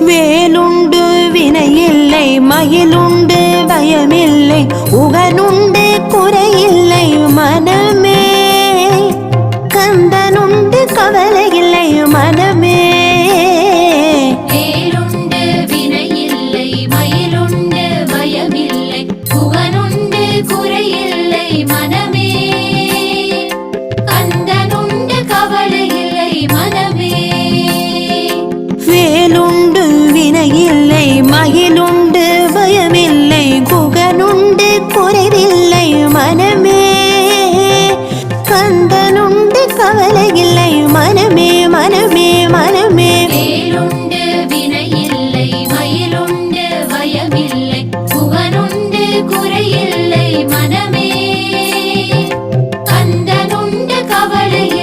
வேலுண்டு வினையில்லை மயிலுண்டு பயமில்லை உகனுண்டு குறையில்லை மனமே கந்தனுண்டு கவலை இல்லை மனமே